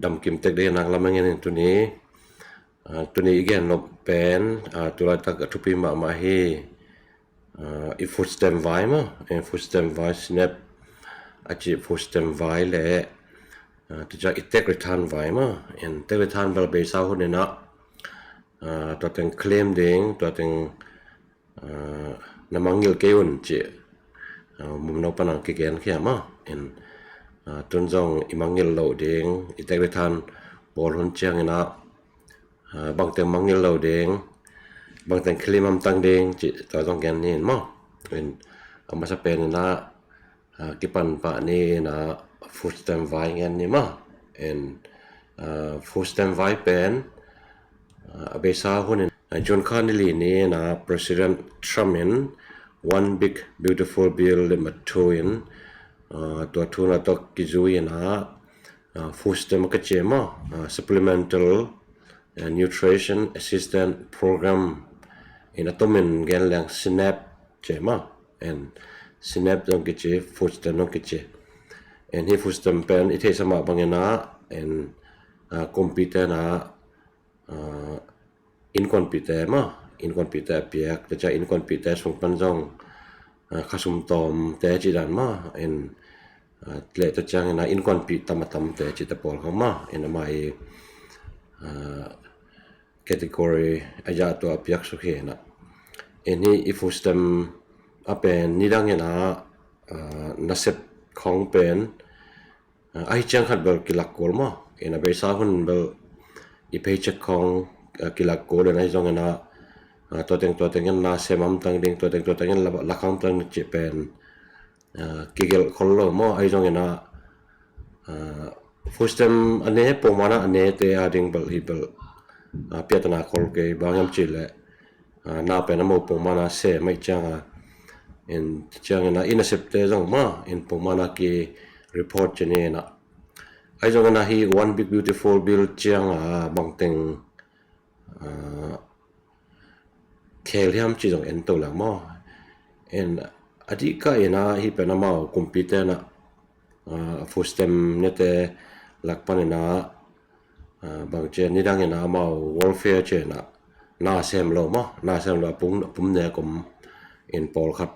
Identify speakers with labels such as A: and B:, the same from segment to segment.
A: ดำกิมเต็กได้นักละมังเงินตัวนี้อีกอย่างนบเป็นตัวละตักทุพิมาให้อีฟุตสเต็มไว้มาฟุตสเต็มไว้สแนปอาจจะฟุตสเต็มไว้แหละที่จะอิเตกริทันไว้มาอิเตกริทันเบลเบซ่าคนนี้นะตัวเต็งเคลมเด้งตัวเต็งน้ำมันเงินเกี่ยวน์เจ้มุมนอกปนังเกี่ยนเขียมาจนจงอิมังเงินเหล่าเด้งอิเตกริทันบอลหุ่นเชียงนะบางเต็งมังเงินเหล่าเด้งบางเต็งเคลมมันตั้งเด้งจิตัวจงแกนนี่มั้งเอามาสเปนนะกิปันปะนี่นะฟุตสเต็มไว้เงี้ยนี่มั้งฟุตสเต็มไว้เป็นเบซ่าคนนี้จนข้านิลีนี่นะ President Trump one big beautiful bill มาทูนตัวทุนตัวกิจุยนะfood stem ก็เจมา supplemental nutrition assistance program ตัวมันเงินแรง SNAP เจมา SNAP ต้องกิจ food stem ต้องกิจที่ food stem เป็นอิทธิสมาบางอย่างนะcomputer นะincompetent มา incompetent เปียกแต่จะ incompetent ส่งปันจงข้าสมตอมแต่จิดันมาเลตจังนะ incompetent มาทำแต่จิตปอลเขามามาcategory อายาตัวเปียกสุขนะนี่อีฟูสเต็มเป็นนิดังนะนับของเป็นไอจังขัดเบลกิลักโกลมาเบซ่าคนเบลอีเพย์เช็คของกิลักโกลในจงนะตัวเต็งน่าเสมัมตั้งเด้งตัวเต็งลักขังตั้งเจเป็นกิเกลคนโลมาไอจงนะฟูสเต็มอันนี้ปมานะอันนี้เตะดิ่งเบลฮิเบลเปียตนาคนเกย์บางยามจิเลน่าเป็นน้ำมันปมานะเสไม่จังจังนะอินเซปเตจงมาปมานะกีรีพอร์ตเจนี่นะไอจงนะฮี one big beautiful bill จังบางเต็งเคลียมจีจงตัวละมาอดีตก็นะฮีเป็นน้ำมันคอมพิวเตอร์นะฟูสเต็มเนี่ยแต่หลักปันนะบางเจนนี่ดังนะมาวอลเฟียเจนะน่าเซมโลมาน่าเซมโลปุ่มเนี่ยกุมปอลครับ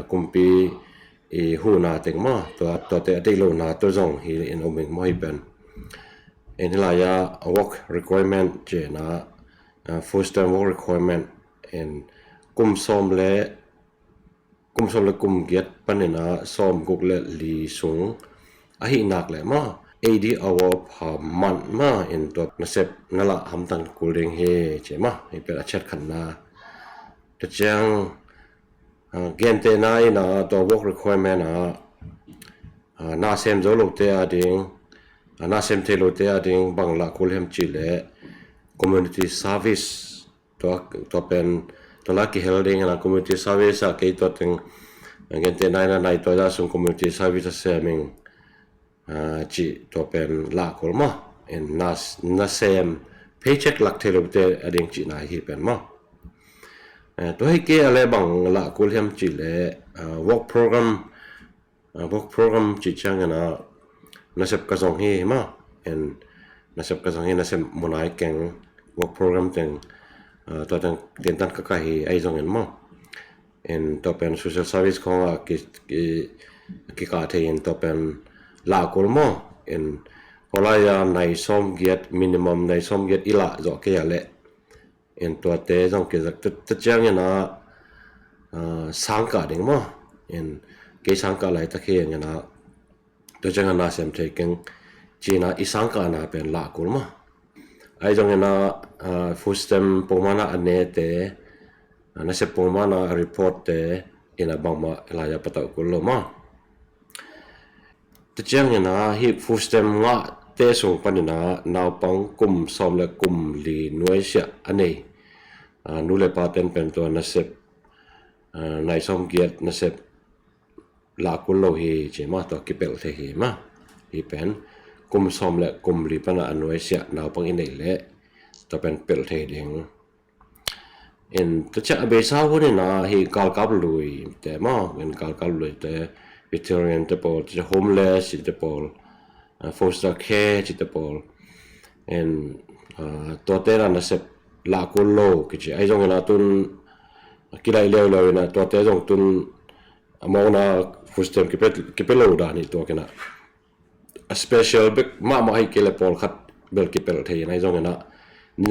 A: กุมปีหูนาเต็งมาตัวเตะได้โลนาตัวจงฮีโอมิงไม่เป็นนี่ลายา work requirement เจนะfull time work requirement กุมซ้อมและกุมเกียรติปันนะซ้อมกุกและลีสูงหินักเลยมา80 hour per month มาตัวนับนั่นละทำตั้งกูเร่งเฮเจมาเป็นอาชีพขันนาแต่จังเกณฑ์เตนายนะตัว work requirement น่าเซมโจลูเตอดิ่งน่าเซมเทลูเตอดิ่งบางละคุลเฮมจิเล community service ตัวเป็นตัวละกี่เฮลดิ่งนะ community service เกี่ยวตัวถึงเกณฑ์เตนายนะในตัวจะส่ง community service เซมิงจีตัวเป็นละคุลมาน่าเซม paycheck ลักเทลูเตอดิ่งจีน่าฮีเป็นมาตัวให้เกี่ยอะไรบางละคุลเฮมจิเล work program จิจังนะนับกระทรวงฮีมานับกระทรวงฮีนับมุนายแกง work program เต็งตัวเต็งเดินตันกะกะฮีไอจงเงินมาตัวเป็น social service ของกิกาเทียนตัวเป็นละคุลมาพอลายในสมเกียรติ minimum ในสมเกียรติอีละจอกเกี่ยเละตัวเตะจงเกี่ยจะจังนะสังกัดเองมาเกี่ยสังกัดอะไรตะเคียนนะตัวจังนะเซมเทกิงจีน่าอีสังกัดนะเป็นละกุลมาไอจงนะฟูสเต็มปมานะอันเนเตนับปมานะรีพอร์ตเตบังมาลายปะตะกุลมาตัวจังนะฮีฟูสเต็มงะเตส่งปันนะนาวปังกุมซ้อมและกุมลีนวยเสียอันนี้นูเลปาเต็นเป็นตัวนับในซ้อมเกียรตินับลากุลโลฮีเจมาตัวกิเปลเทฮีมาฮีเป็นกุมซ้อมและกุมลีปนะอนวยเสียนาวปังอินเดเละตัวเป็นเปลเทเดงตัวจะเบซ่าคนนี้นะฮีกาลกับลุยแต่มาเป็นกาลกับลุยแต่ veteran แต่พอจะ homeless แต่พอ foster care จิตปอล and ตัวเตรันเสพลากุลโลกิจไอจงนะตุนกิไลเลวเลยนะตัวเตจงตุนมองนะฟูสเต็มกิเปโลดานี่ตัวกันนะ special เบกมาให้เกลปอลขัดเบลกิเปลเทียนไอจงนะ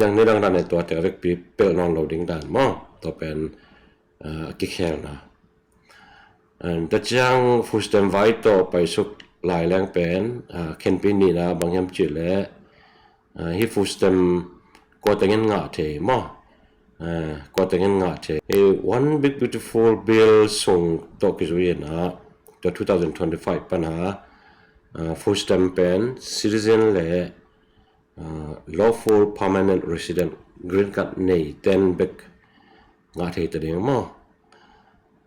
A: ยังในดังนั้นในตัวเตเวกปีเปลนอนโหลดิ้งดันมอตัวเป็นกิเคลนะแต่จังฟูสเต็มไว้ต่อไปสุกหลายแรงเป็นเคนปินี่นะบางยามจิตและฮิฟูสเต็มก็แต่งงานเทมอก็แต่งงานเทone big beautiful bill ส่งตัวกิจวินะตัว2025ปัญหาฟูสเต็มเป็น citizen และ lawful permanent resident green card ใน10 big งานเทตัวเดียวมอ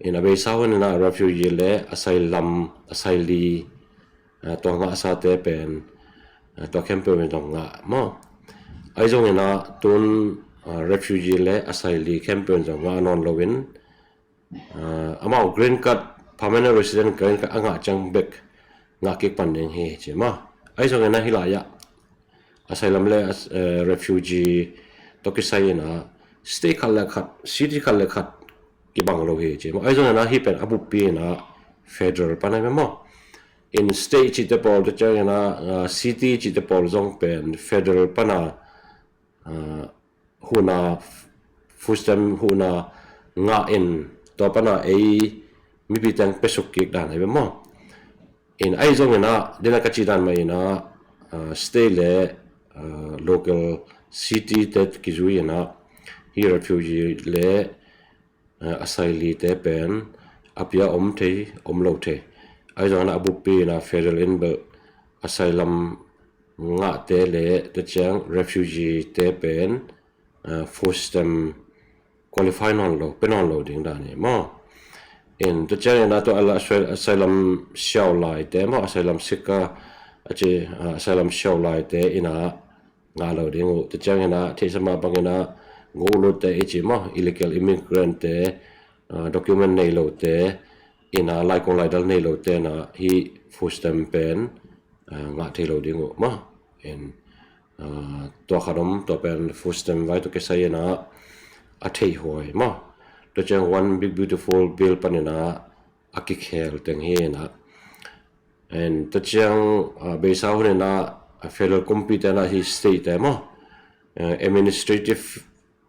A: in a besawan na refugee le asylee ตัวงาซาเตเป็นตัวแคมเปญตรงงาmoไอจงนะตุน refugee และ asylee แคมเปญตรงงานอนลวินama green card permanent resident green card anga chang bek nga ki pandeng he chema ai jong na hilaya asylum le refugee to ki sai na stay khalla khat city khalla khat ki bang lo he chema ai jong na hi pen abu pi na federal panai mo in state chi te pol to chang na city chi te pol jong pen federal pana huna fustam huna nga in to pana ei mi bi tang pesuk ki dan he mo in ai jong na dena ka chi dan mai na state le local city tet ki zui na hi refugee le asylee te pen apia om lo the ai jong na abu pi na federal in bel asylum nga te le te chang refugee te pen force them qualify non lo pen on loading da ni mo in te chang na to asylum xiao lai te mo asylum sika ache asylum xiao lai te ina nga loading te chang na the sama bangena go lo te echi mo illegal immigrant te document nei lo te ina lai kong lai dal nei lo te na hi full stamp pen nga the lo ding ma en to kharom to pen full stamp vai to ke sai na a thei hoi ma to chang one big beautiful bill panina akik hel teng he na en to chang be sa hone na federal competent na hi state ma administrative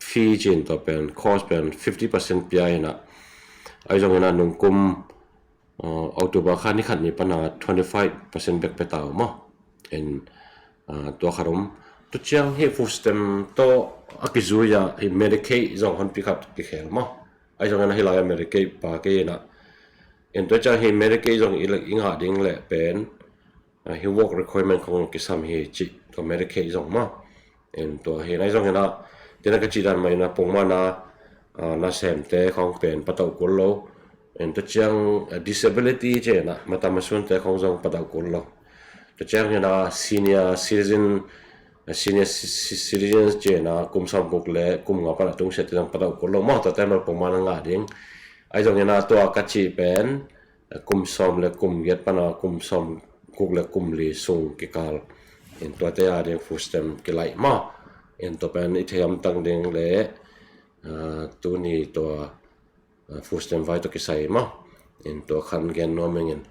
A: fee chin to pen cost pen 50% pi na ai jong na nung kum October khan ni khat ni pana 25% back petaw mo en to kharom to chiang he full stem to akizuya he Medicaid jong hon pick up ki khel mo ai jong na hilaya Medicaid pa ke na en to chiang he Medicaid jong inga ding le pen he work requirement kong ki sam he chi to Medicaid jong mo en to he nai jong na tena ka chi dan mai na pongma na sem te khong pen pataw kullo en to chiang disability je na matamasun te khong jong pataw kullo to chiang na senior citizens je na kum sam guk le kum nga pa tung se te jong pataw kullo mo ta te mal pongma nga ding ai jong na to ka chi pen kum som le kum get pa na kum som guk le kum li sung ki kal en to te a ding full stem ki lai ma en to pen i thiam tang ding le tu ni to full stem vai to ki sai ma en to khan gen no mengen